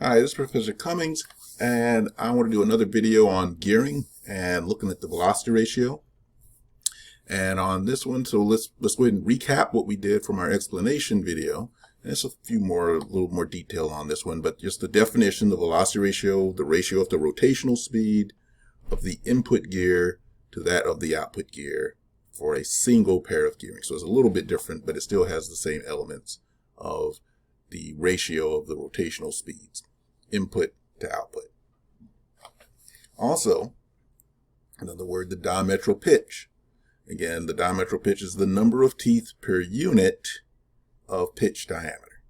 Hi, this is Professor Cummings, and I want to do another video on gearing and looking at the velocity ratio. And on this one, so let's go ahead and recap what we did from our explanation video. And there's a little more detail on this one, but just the definition, the velocity ratio, the ratio of the rotational speed of the input gear to that of the output gear for a single pair of gearing. So it's a little bit different, but it still has the same elements of the ratio of the rotational speeds, input to output. Also, another word, the diametral pitch. Again, the diametral pitch is the number of teeth per unit of pitch diameter.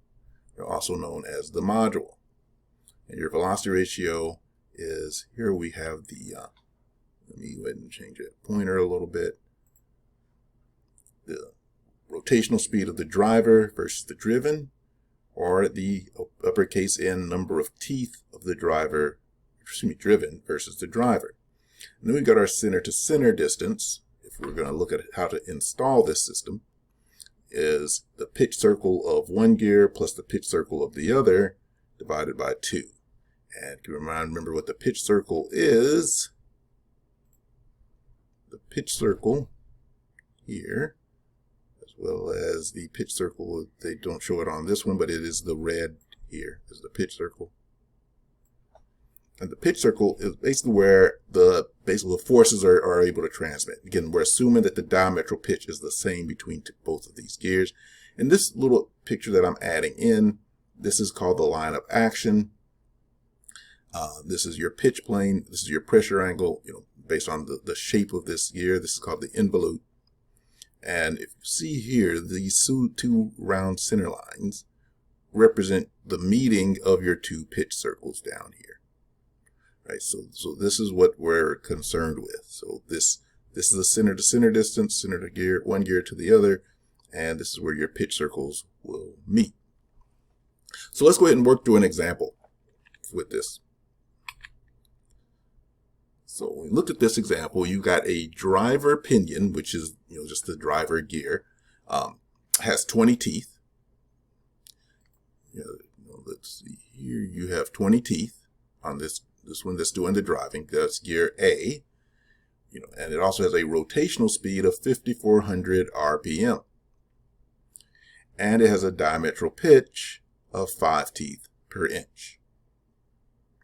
They're also known as the module. And your velocity ratio is, here we have the, let me go ahead and change that pointer a little bit. The rotational speed of the driver versus the driven, or the uppercase N number of teeth of the driver, driven versus the driver. And then we got our center to center distance. If we're going to look at how to install this system, is the pitch circle of one gear plus the pitch circle of the other divided by 2. And can you remember what the pitch circle is? The pitch circle here, as well as the pitch circle, they don't show it on this one, but it is the red here, is the pitch circle. And the pitch circle is basically where the forces are able to transmit. Again, we're assuming that the diametral pitch is the same between both of these gears. And this little picture that I'm adding in, this is called the line of action. This is your pitch plane. This is your pressure angle, based on the shape of this gear. This is called the involute. And if you see here, these two round center lines represent the meeting of your two pitch circles down here. Right, so this is what we're concerned with. So this is the center to center distance, center to gear, one gear to the other, and this is where your pitch circles will meet. So let's go ahead and work through an example with this. So when we look at this example, you got a driver pinion, which is just the driver gear, has 20 teeth. Let's see here, you have 20 teeth on this one that's doing the driving. That's gear A, and it also has a rotational speed of 5,400 RPM. And it has a diametral pitch of 5 teeth per inch.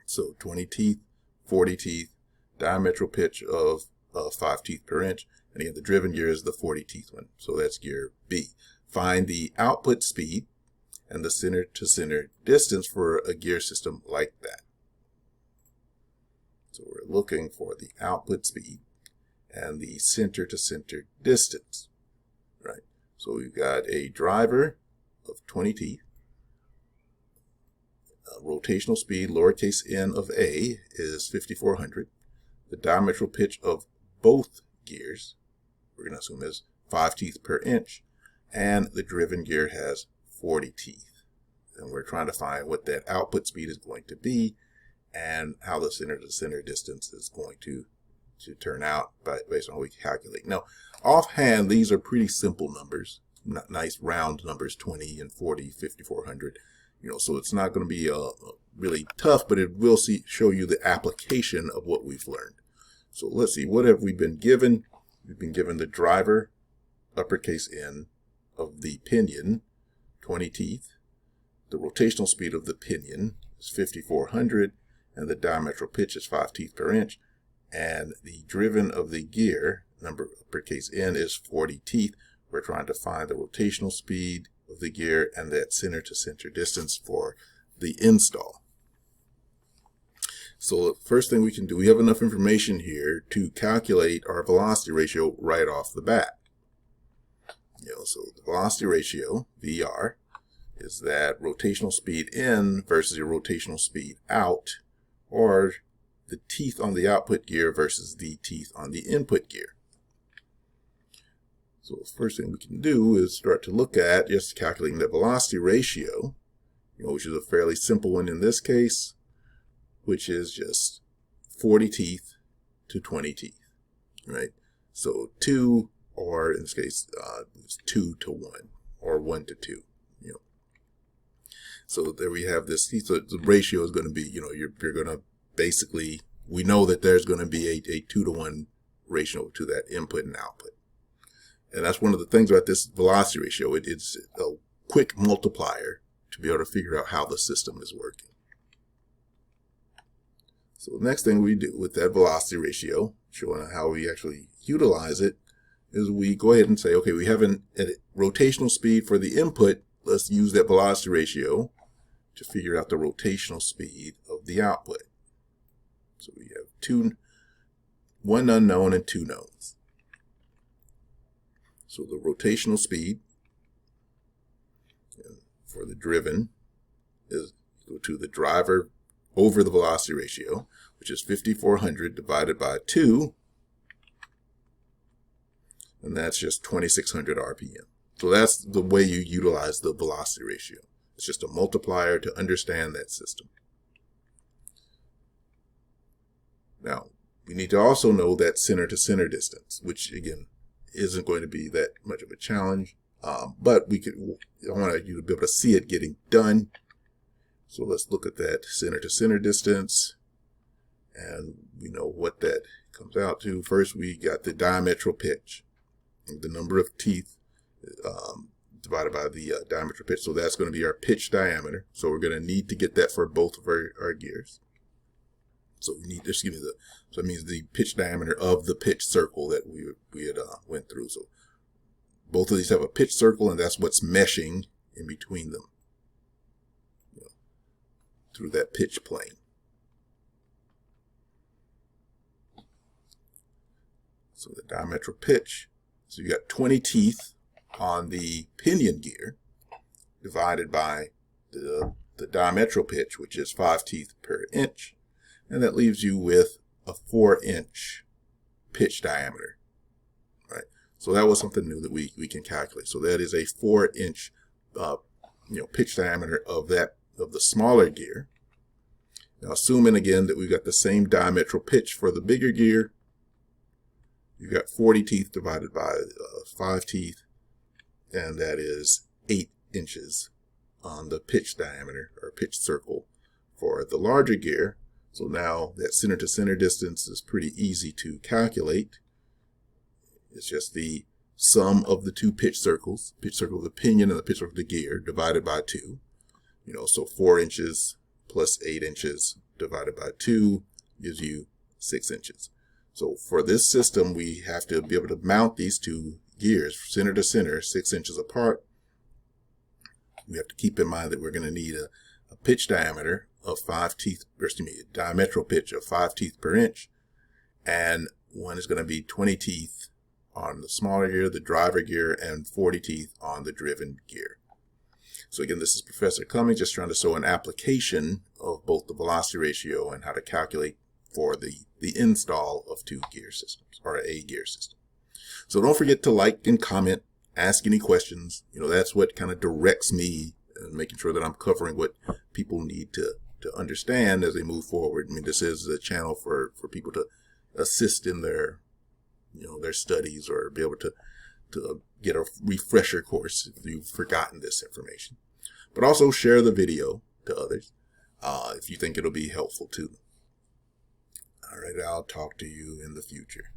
So 20 teeth, 40 teeth, diametral pitch of 5 teeth per inch. And again, the driven gear is the 40 teeth one. So that's gear B. Find the output speed and the center to center distance for a gear system like that. So we're looking for the output speed and the center to center distance, right? So we've got a driver of 20 teeth, rotational speed, lowercase n of A is 5,400. The diametral pitch of both gears, we're going to assume is 5 teeth per inch, and the driven gear has 40 teeth. And we're trying to find what that output speed is going to be, and how the center to center distance is going to turn out based on what we calculate. Now, offhand, these are pretty simple numbers, nice round numbers, 20 and 40, 5,400. So it's not going to be really tough, but it will show you the application of what we've learned. So let's see, what have we been given? We've been given the driver, uppercase N, of the pinion, 20 teeth. The rotational speed of the pinion is 5,400. And the diametral pitch is 5 teeth per inch, and the driven of the gear, number uppercase N, is 40 teeth. We're trying to find the rotational speed of the gear and that center to center distance for the install. So the first thing we can do, we have enough information here to calculate our velocity ratio right off the bat. So the velocity ratio, VR, is that rotational speed in versus your rotational speed out, or the teeth on the output gear versus the teeth on the input gear. So the first thing we can do is start to look at just calculating the velocity ratio, which is a fairly simple one in this case, which is just 40 teeth to 20 teeth, right? So 2, or in this case, it's 2 to 1, or 1 to 2. So there we have this. So the ratio is going to be, you're going to basically, we know that there's going to be a 2-to-1 ratio to that input and output. And that's one of the things about this velocity ratio. It's a quick multiplier to be able to figure out how the system is working. So the next thing we do with that velocity ratio, showing how we actually utilize it, is we go ahead and say, okay, we have a rotational speed for the input. Let's use that velocity ratio to figure out the rotational speed of the output. So we have one unknown and two knowns. So the rotational speed for the driven is equal to the driver over the velocity ratio, which is 5,400 divided by 2, and that's just 2,600 RPM. So that's the way you utilize the velocity ratio. It's just a multiplier to understand that system. Now, we need to also know that center-to-center distance, which again isn't going to be that much of a challenge, but I want you to be able to see it getting done. So let's look at that center-to-center distance, and we know what that comes out to. First, we got the diametral pitch, the number of teeth divided by the diametral pitch. So that's going to be our pitch diameter. So we're going to need to get that for both of our gears. So we need, just give me so it means the pitch diameter of the pitch circle that we had went through. So both of these have a pitch circle, and that's what's meshing in between them, through that pitch plane. So the diametral pitch, so you got 20 teeth on the pinion gear divided by the diametral pitch, which is 5 teeth per inch. And that leaves you with a 4-inch pitch diameter, right? So that was something new that we can calculate. So that is a 4-inch, pitch diameter of the smaller gear. Now, assuming again that we've got the same diametral pitch for the bigger gear, you've got 40 teeth divided by 5 teeth, and that is 8 inches on the pitch diameter or pitch circle for the larger gear. So now that center-to-center distance is pretty easy to calculate. It's just the sum of the two pitch circles of the pinion and the pitch circle of the gear divided by 2. So 4 inches plus 8 inches divided by 2 gives you 6 inches. So for this system, we have to be able to mount these two gears center to center, 6 inches apart. We have to keep in mind that we're going to need a pitch diameter of 5 teeth, a diametral pitch of 5 teeth per inch, and one is going to be 20 teeth on the smaller gear, the driver gear, and 40 teeth on the driven gear. So again, this is Professor Cummings just trying to show an application of both the velocity ratio and how to calculate for the install of two gear systems, or a gear system. So don't forget to like and comment, ask any questions. That's what kind of directs me in making sure that I'm covering what people need to understand as they move forward. I mean, this is a channel for people to assist in their studies, or be able to get a refresher course if you've forgotten this information. But also share the video to others if you think it'll be helpful to them. All right, I'll talk to you in the future.